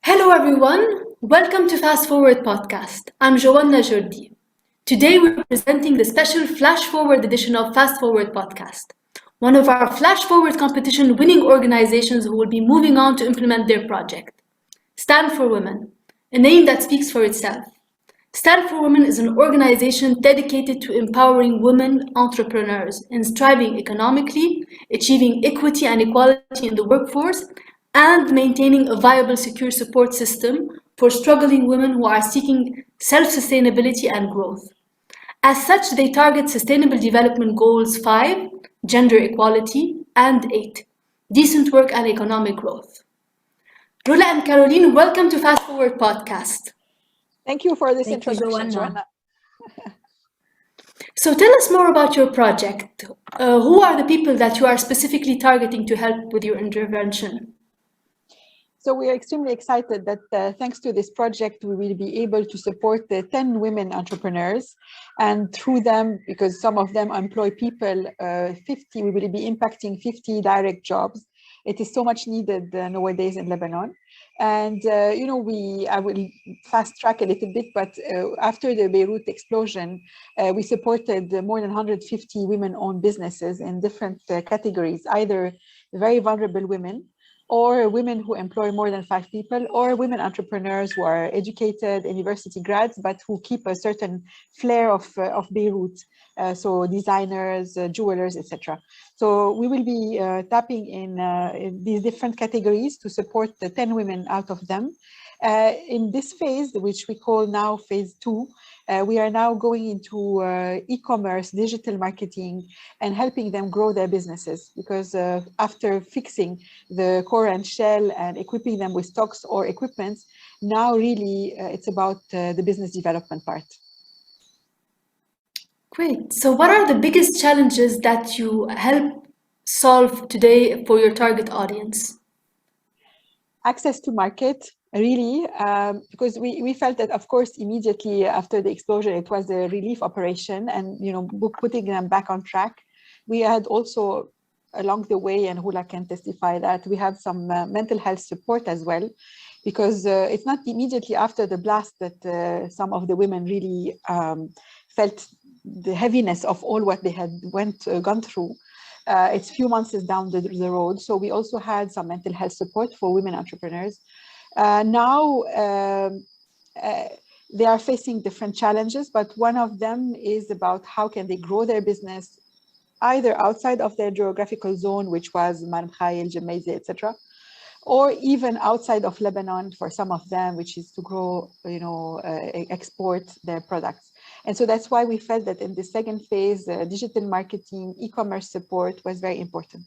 Hello everyone, welcome to Fast Forward Podcast. I'm Joanna Jordi. Today we're presenting the special Flash Forward edition of Fast Forward Podcast, one of our Flash Forward competition winning organizations who will be moving on to implement their project. Stand for Women, a name that speaks for itself. Stand for Women is an organization dedicated to empowering women entrepreneurs in striving economically, achieving equity and equality in the workforce, and maintaining a viable, secure support system for struggling women who are seeking self-sustainability and growth. As such, they target Sustainable Development Goals 5, gender equality, and 8, decent work and economic growth. Rula and Caroline, welcome to Fast Forward Podcast. Thank you for this Thank you, introduction, Joanna. So tell us more about your project. Who are the people that you are specifically targeting to help with your intervention? So we are extremely excited that thanks to this project, we will be able to support the 10 women entrepreneurs. And through them, because some of them employ people, we will be impacting 50 direct jobs. It is so much needed nowadays in Lebanon. And, I will fast track a little bit, but after the Beirut explosion, we supported more than 150 women-owned businesses in different categories, either very vulnerable women, or women who employ more than 5 people, or women entrepreneurs who are educated university grads, but who keep a certain flair of Beirut. So designers, jewelers, etc. So we will be tapping in these different categories to support the 10 women out of them. In this phase, which we call now phase 2, we are now going into e-commerce, digital marketing, and helping them grow their businesses. Because after fixing the core and shell and equipping them with stocks or equipment, now really it's about the business development part. Great. So what are the biggest challenges that you help solve today for your target audience? Access to market, really, because we felt that, of course, immediately after the explosion, it was a relief operation and, putting them back on track. We had also, along the way, and Hula can testify that, we had some mental health support as well, because it's not immediately after the blast that some of the women really felt the heaviness of all what they had gone through. It's a few months down the road. So we also had some mental health support for women entrepreneurs. Now they are facing different challenges, but one of them is about how can they grow their business either outside of their geographical zone, which was Marm Khail, Jamaiza, etc., or even outside of Lebanon for some of them, which is to grow, export their products. And so that's why we felt that in the second phase, digital marketing, e-commerce support was very important.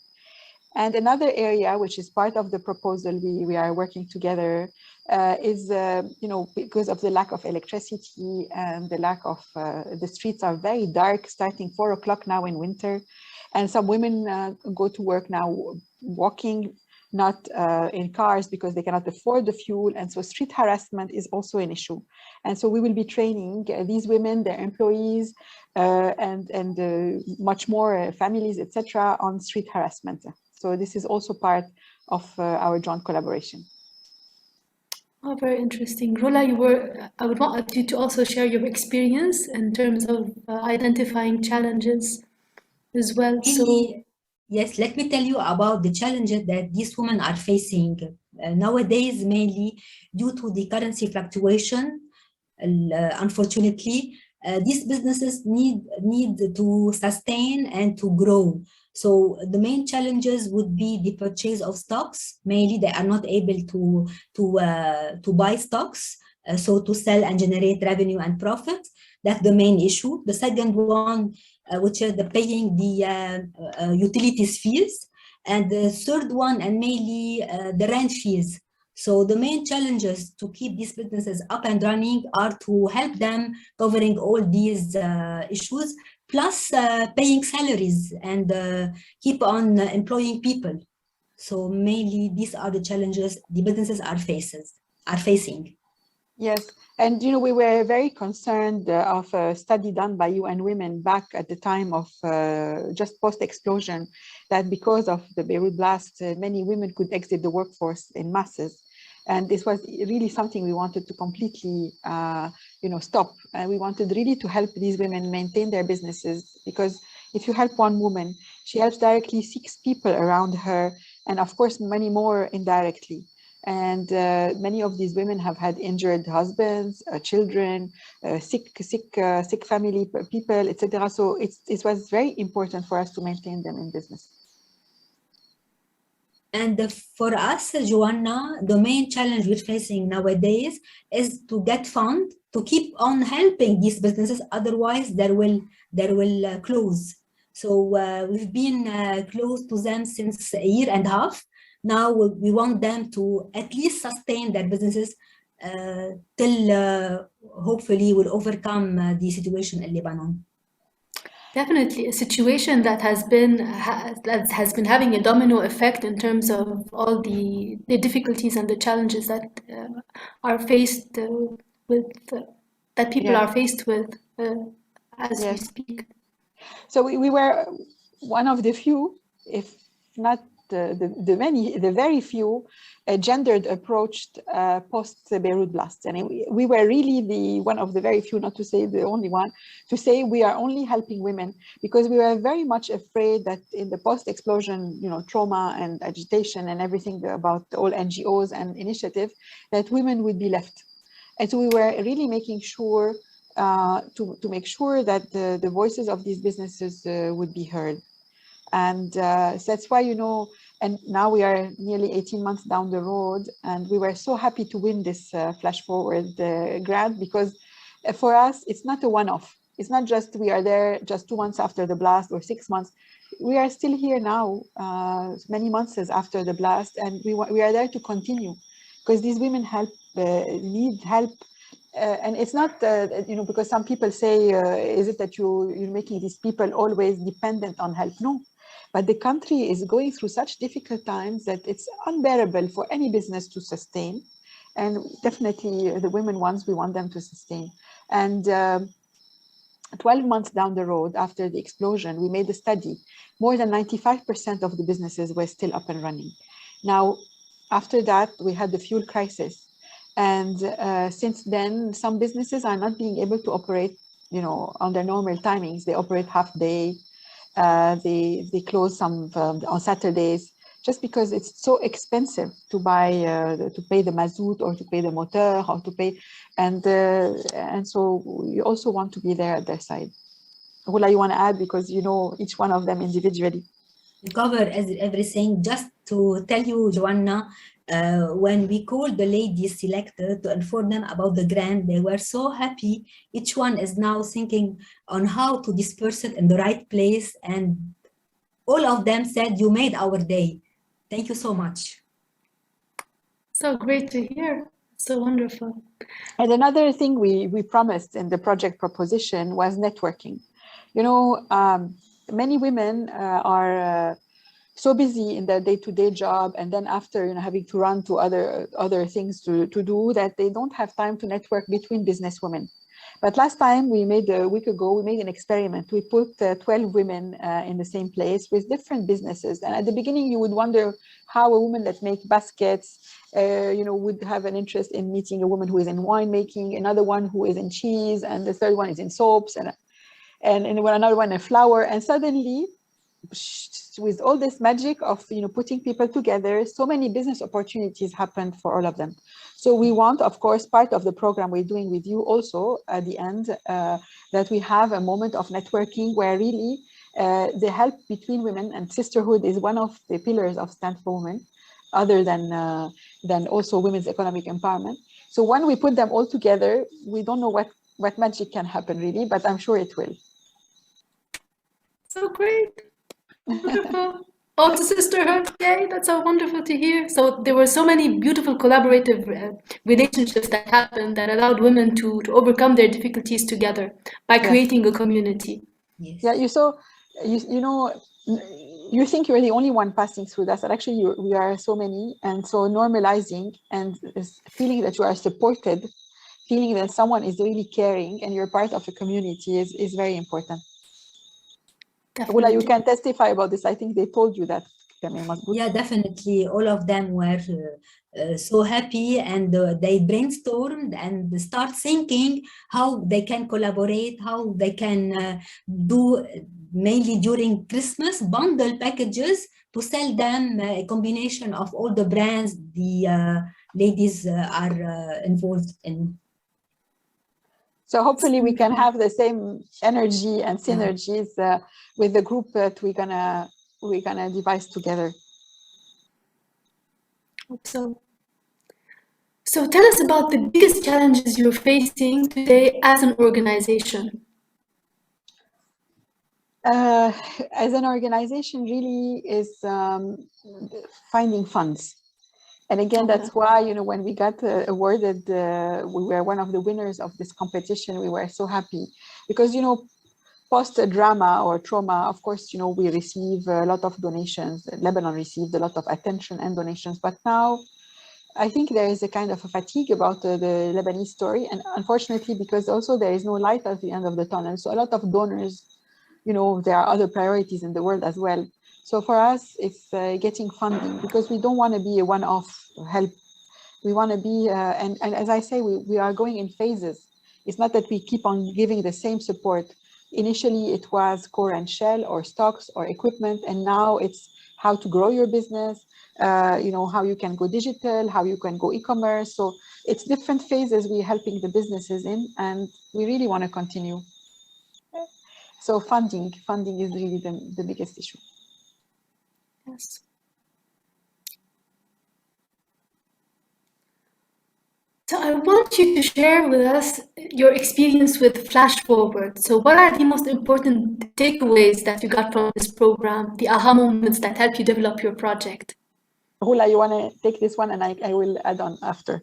And another area, which is part of the proposal we are working together, is, because of the lack of electricity and the lack of, the streets are very dark, starting 4 o'clock now in winter. And some women go to work now walking, not in cars because they cannot afford the fuel. And so street harassment is also an issue. And so we will be training these women, their employees, and much more families, etc., on street harassment. So this is also part of our joint collaboration. Oh, very interesting. Rula, I would want you to also share your experience in terms of identifying challenges as well. Yes, let me tell you about the challenges that these women are facing nowadays, mainly due to the currency fluctuation. Unfortunately, these businesses need to sustain and to grow. So the main challenges would be the purchase of stocks. Mainly, they are not able to buy stocks, so to sell and generate revenue and profit. That's the main issue. The second one, which is the paying the utilities fees, and the third one, and mainly the rent fees. So the main challenges to keep these businesses up and running are to help them covering all these issues, plus paying salaries and keep on employing people. So mainly these are the challenges the businesses are facing. Yes, and we were very concerned of a study done by UN Women back at the time of just post-explosion, that because of the Beirut Blast, many women could exit the workforce in masses. And this was really something we wanted to completely, stop. We wanted really to help these women maintain their businesses, because if you help one woman, she helps directly 6 people around her, and of course, many more indirectly. And many of these women have had injured husbands, children, sick family people, etc. So it was very important for us to maintain them in business. And for us, Joanna, the main challenge we're facing nowadays is to get funds to keep on helping these businesses. Otherwise, they will close. So we've been close to them since a year and a half. Now we want them to at least sustain their businesses till hopefully we'll overcome the situation in Lebanon. Definitely, a situation that has been having a domino effect in terms of all the difficulties and the challenges that are faced with that people are faced with as we speak. So we were one of the few, if not the very few, gendered approached post Beirut Blast, and we were really one of the very few, not to say the only one, to say we are only helping women, because we were very much afraid that in the post-explosion, trauma and agitation and everything about all NGOs and initiatives, that women would be left. And so we were really making sure to make sure that the voices of these businesses would be heard. And so that's why, and now we are nearly 18 months down the road, and we were so happy to win this Flash Forward grant, because for us, it's not a one-off. It's not just we are there just 2 months after the blast or 6 months. We are still here now, many months after the blast, and we are there to continue, because these women need help. And it's not, because some people say, is it that you're making these people always dependent on help? No. But the country is going through such difficult times that it's unbearable for any business to sustain. And definitely the women ones, we want them to sustain. And 12 months down the road after the explosion, we made a study. More than 95% of the businesses were still up and running. Now, after that, we had the fuel crisis. And since then, some businesses are not being able to operate, on their normal timings. They operate half day. They close some on Saturdays, just because it's so expensive to buy, to pay the mazout or to pay the motor or to pay, and so we also want to be there at their side. Hula, you want to add, because each one of them individually. We cover everything. Just to tell you, Joanna, when we called the ladies selected to inform them about the grant, they were so happy. Each one is now thinking on how to disperse it in the right place. And all of them said, you made our day. Thank you so much. So great to hear. So wonderful. And another thing we promised in the project proposition was networking. Many women are so busy in their day-to-day job, and then after having to run to other things to do, that they don't have time to network between businesswomen. But last time a week ago, we made an experiment. We put 12 women in the same place with different businesses. And at the beginning, you would wonder how a woman that makes baskets, would have an interest in meeting a woman who is in winemaking, another one who is in cheese, and the third one is in soaps, and another one in flour. And suddenly, with all this magic of putting people together, so many business opportunities happened for all of them. So we want, of course, part of the program we're doing with you also at the end, that we have a moment of networking where really the help between women and sisterhood is one of the pillars of Stand for Women, other than also women's economic empowerment. So when we put them all together, we don't know what magic can happen really, but I'm sure it will. So great. Wonderful. Oh, to sisterhood. Yay, that's so wonderful to hear. So there were so many beautiful collaborative relationships that happened that allowed women to overcome their difficulties together by creating a community. Yes. Yeah, you think you're the only one passing through that, but actually we are so many, and so normalizing and feeling that you are supported, feeling that someone is really caring and you're part of a community is very important. Definitely. Ula, you can testify about this. I think they told you that Yeah, definitely. All of them were so happy, and they brainstormed and start thinking how they can collaborate, how they can do mainly during Christmas bundle packages to sell them a combination of all the brands the ladies are involved in. So hopefully we can have the same energy and synergies with the group that we're gonna devise together. Hope so. So tell us about the biggest challenges you're facing today as an organization. As an organization, really is finding funds. And again, that's why, you know, when we got awarded, we were one of the winners of this competition. We were so happy because, you know, post-drama or trauma, of course, you know, we receive a lot of donations. Lebanon received a lot of attention and donations, but now I think there is a kind of a fatigue about the Lebanese story. And unfortunately, because also there is no light at the end of the tunnel. So a lot of donors, you know, there are other priorities in the world as well. So for us, it's getting funding because we don't want to be a one-off help. We want to be, and as I say, we are going in phases. It's not that we keep on giving the same support. Initially, it was core and shell or stocks or equipment, and now it's how to grow your business, you know, how you can go digital, how you can go e-commerce. So it's different phases we're helping the businesses in, and we really want to continue. So funding is really the biggest issue. Yes. So I want you to share with us your experience with Flash Forward. So what are the most important takeaways that you got from this program, the aha moments that help you develop your project? Hula, you want to take this one and I will add on after.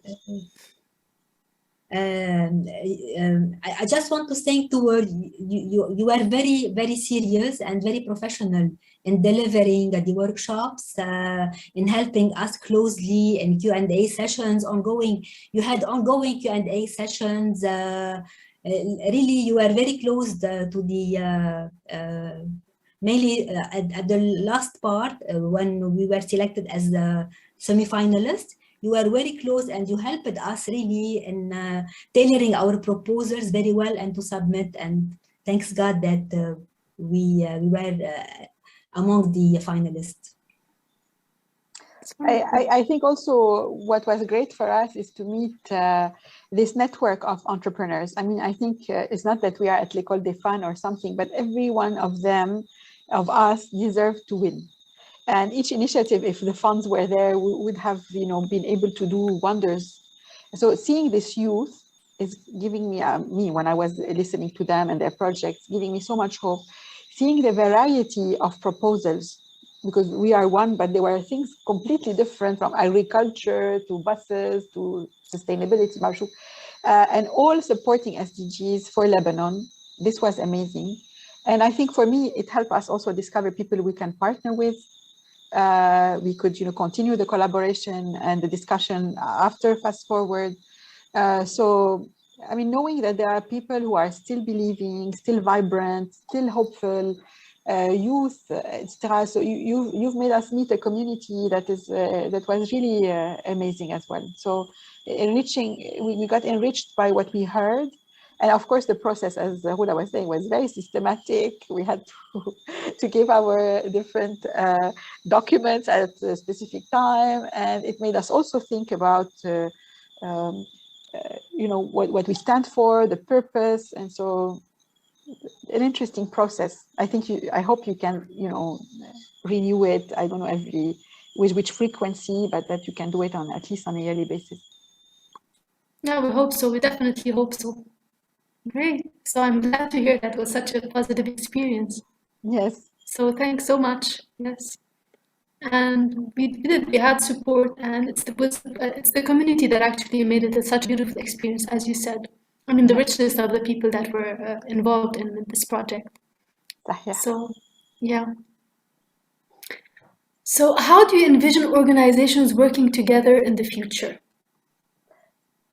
I just want to thank toward you are very, very serious and very professional in delivering the workshops, in helping us closely in Q&A sessions, ongoing. You had ongoing Q&A sessions. Really, you are very close to the, mainly at the last part, when we were selected as the semi-finalists. You are very close and you helped us really in tailoring our proposals very well and to submit. And thanks God that we were among the finalists. I think also what was great for us is to meet this network of entrepreneurs. I mean, I think it's not that we are at l'École des Fans or something, but every one of them, of us, deserve to win. And each initiative, if the funds were there, we would have, you know, been able to do wonders. So seeing this youth is giving me, when I was listening to them and their projects, giving me so much hope. Seeing the variety of proposals, because we are one, but there were things completely different, from agriculture to buses to sustainability, and all supporting SDGs for Lebanon. This was amazing. And I think for me, it helped us also discover people we can partner with. We could, you know, continue the collaboration and the discussion after Fast Forward. So, I mean, knowing that there are people who are still believing, still vibrant, still hopeful, youth, etc. So you've made us meet a community that is that was really amazing as well. So enriching, we got enriched by what we heard. And of course, the process, as Huda was saying, was very systematic. We had to give our different documents at a specific time. And it made us also think about, you know, what we stand for, the purpose. And so an interesting process. I think I hope you can, you know, renew it. I don't know with which frequency, but that you can do it on at least on a yearly basis. Yeah, we hope so. We definitely hope so. Great. So I'm glad to hear that was such a positive experience. Yes. So thanks so much. Yes. And we did it. We had support, and it's the community that actually made it such a beautiful experience, as you said. I mean, the richness of the people that were involved in this project. So, yeah. So how do you envision organizations working together in the future?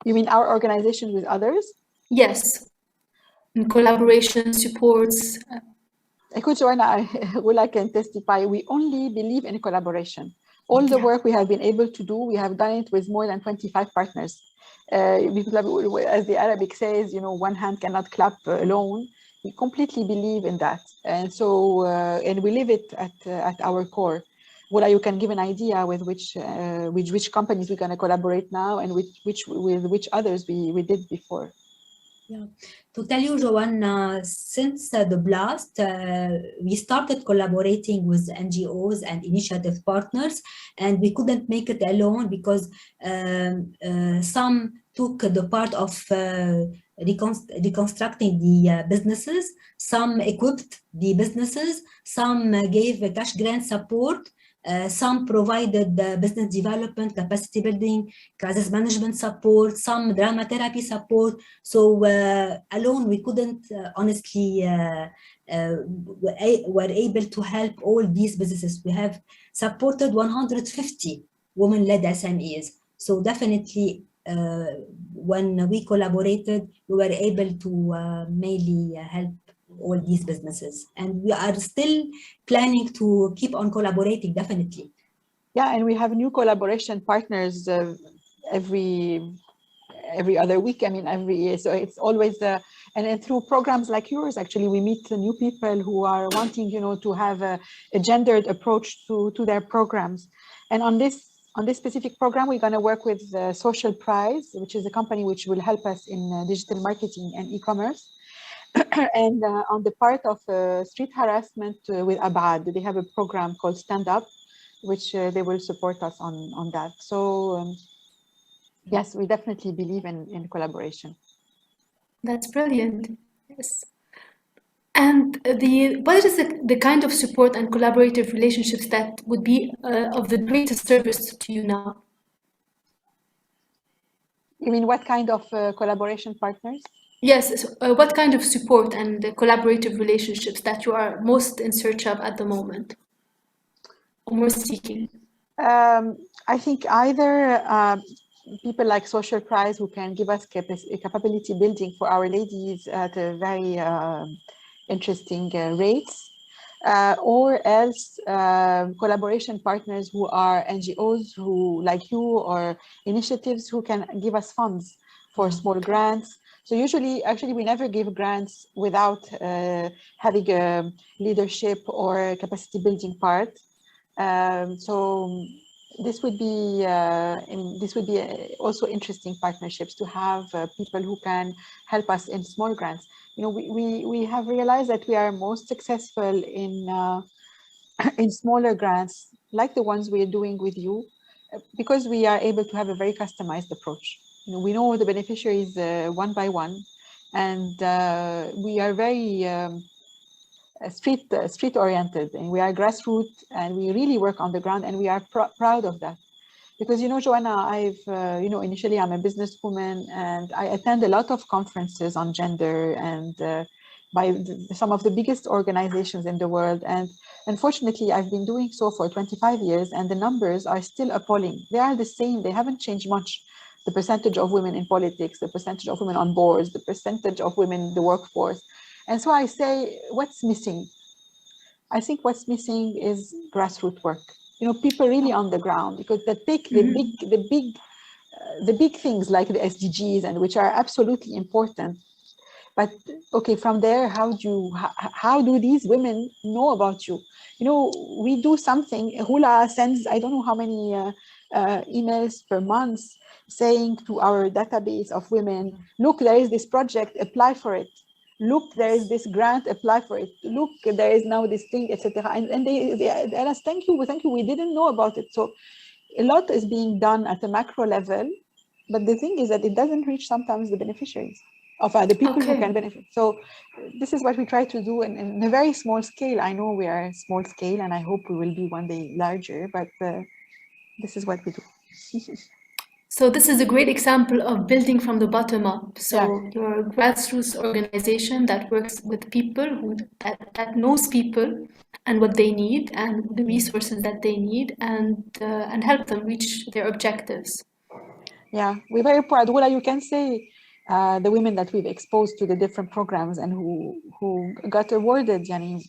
You mean our organization with others? Yes. In collaboration, supports. Écoute, Joanna, I can testify. We only believe in collaboration. All the work we have been able to do, we have done it with more than 25 partners. As the Arabic says, one hand cannot clap alone. We completely believe in that. And so, and we live it at our core. You can give an idea with which companies we're going to collaborate now and with which others we did before. Yeah. To tell you, Joanna, since the blast, we started collaborating with NGOs and initiative partners, and we couldn't make it alone because some took the part of reconstructing the businesses, some equipped the businesses, some gave cash grant support, some provided business development, capacity building, crisis management support, some drama therapy support. So alone we couldn't honestly were able to help all these businesses. We have supported 150 women-led SMEs. So definitely when we collaborated, we were able to mainly help all these businesses, and we are still planning to keep on collaborating, definitely. Yeah, and we have new collaboration partners every other week. I mean, every year. So it's always and then through programs like yours, actually, we meet new people who are wanting, to have a gendered approach to their programs. And on this specific program, we're going to work with Social Prize, which is a company which will help us in digital marketing and e-commerce. And on the part of street harassment with Abad, they have a program called Stand Up, which they will support us on that. So yes, we definitely believe in collaboration. That's brilliant. Yes. And what is the kind of support and collaborative relationships that would be of the greatest service to you now? You mean what kind of collaboration partners? Yes, what kind of support and collaborative relationships that you are most in search of at the moment, or more seeking? I think either people like Social Prize, who can give us capability building for our ladies at a very interesting rates, or else collaboration partners who are NGOs who, like you, or initiatives who can give us funds for small grants. So usually, actually, we never give grants without having a leadership or capacity building part. So this would be also interesting partnerships to have people who can help us in small grants. We have realized that we are most successful in smaller grants, like the ones we are doing with you, because we are able to have a very customized approach. We know the beneficiaries one by one, and we are very street oriented, and we are grassroots, and we really work on the ground, and we are proud of that. Because, Joanna, initially I'm a businesswoman, and I attend a lot of conferences on gender and by some of the biggest organizations in the world. And unfortunately, I've been doing so for 25 years, and the numbers are still appalling. They are the same. They haven't changed much. The percentage of women in politics, the percentage of women on boards, the percentage of women in the workforce. And so I say, what's missing? I think what's missing is grassroots work. People really on the ground, because the big things like the SDGs, and which are absolutely important. But okay, from there, how do these women know about you? We do something. Hula sends, I don't know how many emails per month saying to our database of women, look, there is this project, apply for it. Look, there is this grant, apply for it. Look, there is now this thing, etc. And they ask, thank you, we didn't know about it. So a lot is being done at a macro level, but the thing is that it doesn't reach sometimes the beneficiaries of the people who can benefit. So this is what we try to do in a very small scale. I know we are small scale, and I hope we will be one day larger, but this is what we do. So this is a great example of building from the bottom up. So you're a grassroots organization that works with people that knows people and what they need and the resources that they need, and help them reach their objectives. Yeah, we're very proud. Wula, you can say the women that we've exposed to the different programs and who got awarded, Yani,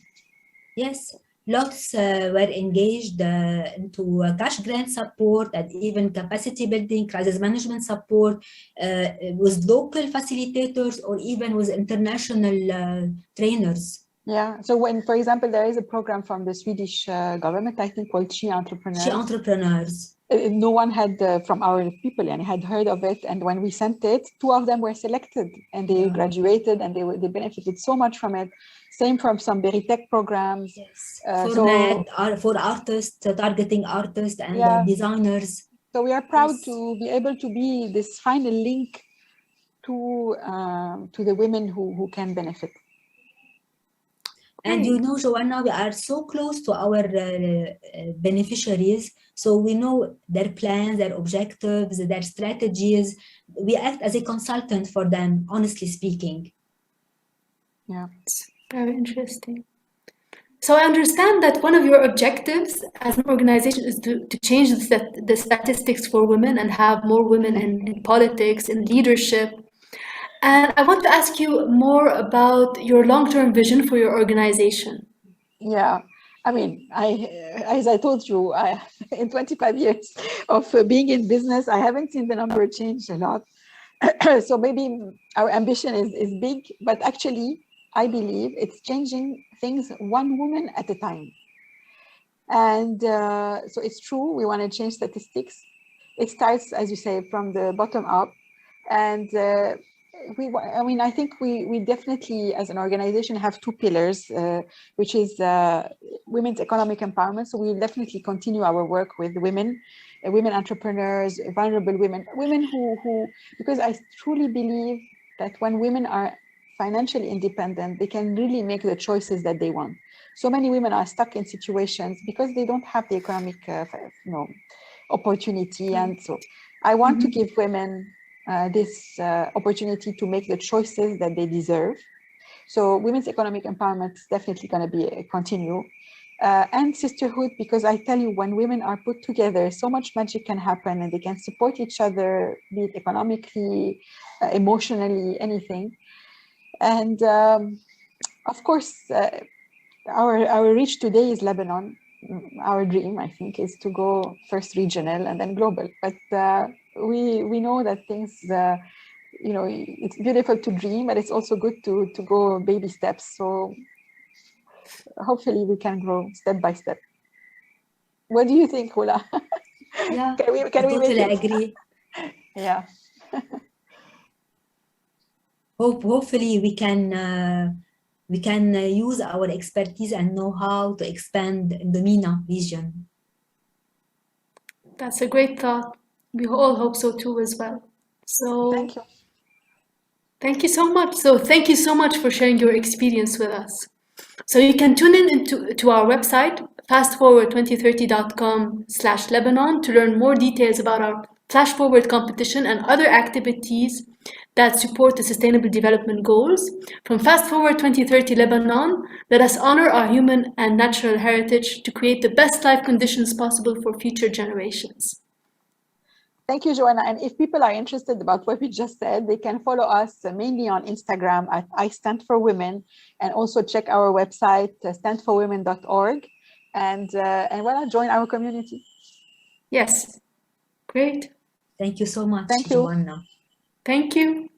Yes, lots were engaged into cash grant support and even capacity building, crisis management support with local facilitators or even with international trainers. Yeah. So when, for example, there is a program from the Swedish government, I think, called She Entrepreneurs. She Entrepreneurs. No one had from our people and had heard of it, and when we sent it, 2 of them were selected and they graduated and they benefited so much from it. Same from some Beirut programs. Yes. For artists, targeting artists and designers. So we are proud to be able to be this final link to the women who can benefit. And you know, Joanna, we are so close to our beneficiaries. So we know their plans, their objectives, their strategies. We act as a consultant for them, honestly speaking. Yeah, it's very interesting. So I understand that one of your objectives as an organization is to change the statistics for women and have more women in politics, in leadership. And I want to ask you more about your long-term vision for your organization. Yeah, I mean, as I told you, in 25 years of being in business, I haven't seen the number change a lot. So maybe our ambition is big, but actually, I believe it's changing things one woman at a time. And so it's true, we want to change statistics. It starts, as you say, from the bottom up. And I think we definitely, as an organization, have 2 pillars, which is women's economic empowerment. So we will definitely continue our work with women entrepreneurs, vulnerable women who, because I truly believe that when women are financially independent, they can really make the choices that they want. So many women are stuck in situations because they don't have the economic, opportunity. And so I want to give women this opportunity to make the choices that they deserve. So women's economic empowerment is definitely going to be continue. And sisterhood, because I tell you, when women are put together, so much magic can happen and they can support each other, be it economically, emotionally, anything. And of course, our reach today is Lebanon. Our dream, I think, is to go first regional and then global. But we know that things, it's beautiful to dream, but it's also good to go baby steps. So hopefully we can grow step by step. What do you think, Hula? Yeah, can we totally agree. Yeah. Hopefully we can use our expertise and know-how to expand in the MENA region. That's a great thought. We all hope so too as well. So thank you. Thank you so much. So thank you so much for sharing your experience with us. So you can tune in to our website, fastforward2030.com/Lebanon, to learn more details about our Flash Forward competition and other activities that support the Sustainable Development Goals. From Fast Forward 2030 Lebanon, let us honor our human and natural heritage to create the best life conditions possible for future generations. Thank you, Joanna. And if people are interested about what we just said, they can follow us mainly on Instagram at I Stand for Women, and also check our website, standforwomen.org, and join our community. Yes, great. Thank you so much, Thank you. Joanna. Thank you.